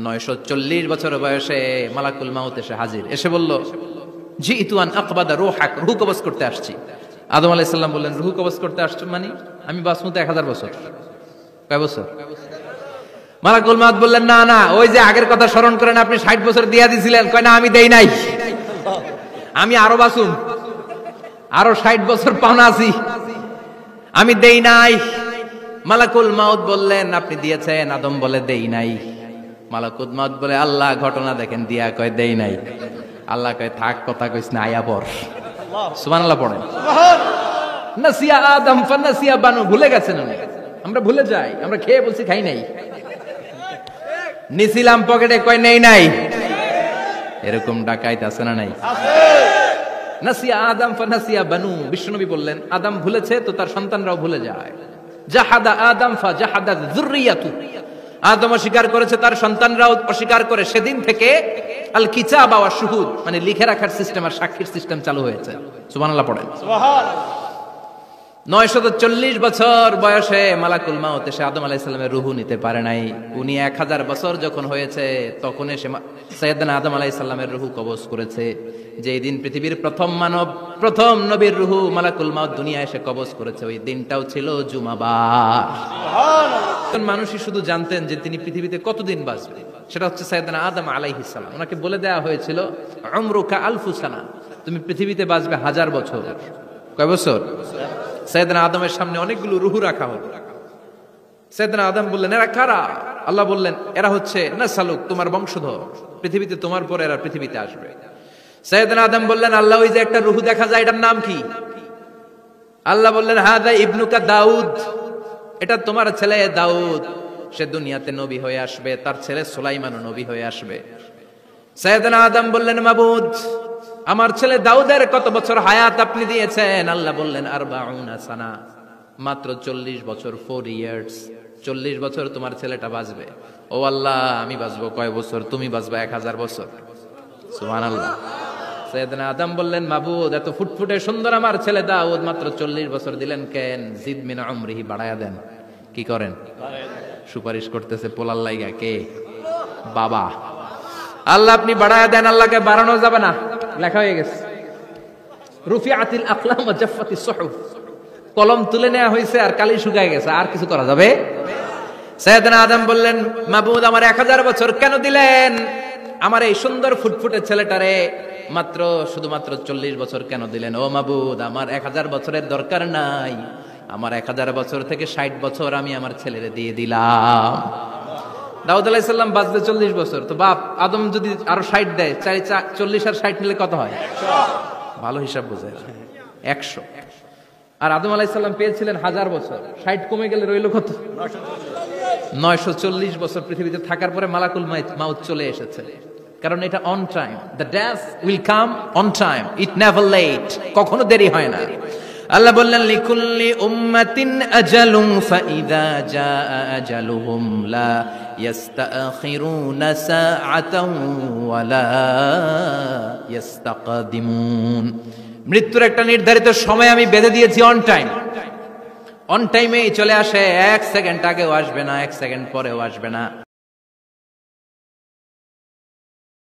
940 বছর বয়সে মালাকুল মাউত এসে হাজির, এসে বলল, জিতু আন আকবাদা রূহাক, রূহ কবজ করতে আসছি। আদম আলাইহিস সালাম বললেন, রূহ কবজ করতে আসছো মানে? আমি বাঁচবো তো 1000 বছর। কয় বছর? মালাকুল মাউত বললেন, না না, ওই যে আগের কথা স্মরণ করেন, আপনি 60 বছর দিয়া দিছিলেন। কয় না, আমি দেই নাই, আমি আরো বাঁচুম, আরো 60 বছর পাওনা আছি, আমি দেই নাই। মালাকুল মাউত বললেন, আপনি দিয়েছেন। আদম বলে, দেই নাই। মালাকুল মাউত বলে, আল্লাহ ঘটনা দেখেন, দিয়া কয় দেই নাই। আল্লাহ কয়, থাক, কথা কইস না, আয়া পড়। সুবহানাল্লাহ পড়েন। নাসিয়া আদম ফানাসিয়া বানু, ভুলে গেছেন উনি। আমরা ভুলে যাই, আমরা খেয়ে বলছি খাই নাই, নিছিলাম পকেটে, কয় নেই নাই। এরকম ডাকাইত আছে না নাই? নাসিয়া আদম ফানাসিয়া বানু, বিশ্বনবী বললেন, আদম ভুলেছে তো তার সন্তানরাও ভুলে যায়। জাহাদা আদম ফাজাহাদা যুররিয়াতু, আদম অস্বীকার করেছে, তার সন্তানরাও অস্বীকার করে। সেদিন থেকে আল কিতাবা ওয়া শুহুদ, মানে লিখে রাখার সিস্টেম আর সাক্ষীর সিস্টেম চালু হয়েছে। সুবহানাল্লাহ পড়েন। সুবহানাল্লাহ। 940 বছর বয়সে মালাকুল মাউত এসে আদম আলাইহিস সালামের রূহ নিতে পারে নাই। উনি 1000 বছর যখন হয়েছে তখন এসে সাইয়েদনা আদম আলাইহিস সালামের রূহ কবজ করেছে। যেই দিন পৃথিবীর প্রথম মানব, প্রথম নবীর রূহ মালাকুল মাউত দুনিয়ায় এসে কবজ করেছে, ওই দিনটাও ছিল জুমাবার। সুবহানাল্লাহ। মানুষই শুধু জানতেন যে তিনি পৃথিবীতে কতদিন বাঁচবেন, সেটা হচ্ছে সাইয়েদনা আদম আলাইহিস সালাম। ওনাকে বলে দেওয়া হয়েছিল, উমরুকা আলফু সানা, তুমি পৃথিবীতে বাঁচবে 1000 বছর। কয় বছর? সাইয়েদনা আদমের সামনে অনেকগুলো রূহ রাখা হলো। সাইয়েদনা আদম বললেন, এরা কারা? আল্লাহ বললেন, এরা হচ্ছে নাসালুক, তোমার বংশধর, পৃথিবীতে তোমার পরে এরা পৃথিবীতে আসবে। সাইয়েদনা আদম বললেন, আল্লাহ, ওই যে একটা রূহ দেখা যায়, এটার নাম কি? আল্লাহ বললেন, হাদা ইবনুকা দাউদ, এটা তোমার ছেলে দাউদ, সে দুনিয়াতে নবী হয়ে আসবে, তার ছেলে সুলাইমানও নবী হয়ে আসবে। সাইয়েদনা আদম বললেন, মাবুদ, আমার ছেলে দাউদের কত বছর হায়াত আপনি দিয়েছেন? আল্লাহ বললেন, 40 সানা, মাত্র 40 বছর, 4 ইয়ার্স, 40 বছর তোমার ছেলেটা বাঁচবে। ও আল্লাহ, আমি বাঁচবো কয় বছর? তুমি বাঁচবা 1000 বছর। সুবহানাল্লাহ। সাইয়েদনা আদম বললেন, মাবুদ, এত ফুটফুটে সুন্দর আমার ছেলে দাউদ, মাত্র 40 বছর দিলেন কেন? জিদ মিন উমরিহি, বাড়ায়া দেন। কি করেন? সুপারিশ করতেছে পোলার লাইগা। কে? বাবা। আল্লাহ, আপনি বাড়ায়া দেন। আল্লাহকে বাড়ানো যাবে না, লেখা হয়ে গেছে। রুফিআতিল আকলাম ওয়া জাফফাতিস সুহুফ, কলম তুলে নেওয়া হয়েছে আর কালি শুকায় গেছে, আর কিছু করা যাবে? সাইয়েদনা আদম বললেন, মাবুদ, আমার 1000 বছর কেন দিলেন? আমার এই সুন্দর ফুটফুটে ছেলেটারে মাত্র শুধুমাত্র 40 বছর কেন দিলেন? ও মাবুদ, আমার 1000 বছরের দরকার নাই, আমার 1000 বছর থেকে 60 বছর আমি আমার ছেলেরে দিয়ে দিলাম। দাউদ আলাইহিস সালাম বাঁচবে 40 বছর, তো বাপ আদম যদি আরো 60 দেয়, 40 আর 60 মিলে কত হয়? 100। ভালো হিসাব বোঝে, 100। আর আদম আলাইহিস সালাম পেয়েছিলেন 1000 বছর, 60 কমে গেলে রইল কত? 940 বছর পৃথিবীতে থাকার পরে মালাকুল মাউত চলে এসেছে। কারণ এটা on time, the death will come on time, it never late, কখনো দেরি হয় না। আল্লাহ বললেন, লিকুল্লি উম্মাতিন আজালুন ফাইদা জাআ আজালুহুম লা ইস্তাখিরুনা সাআতান ওয়া লা ইস্তাকদিমুন। মৃত্যুর একটা নির্ধারিত সময় আমি বেঁধে দিয়েছি, অন টাইম। অন টাইমেই চলে আসে, 1 সেকেন্ড আগেও আসবে না, 1 সেকেন্ড পরেও আসবে না।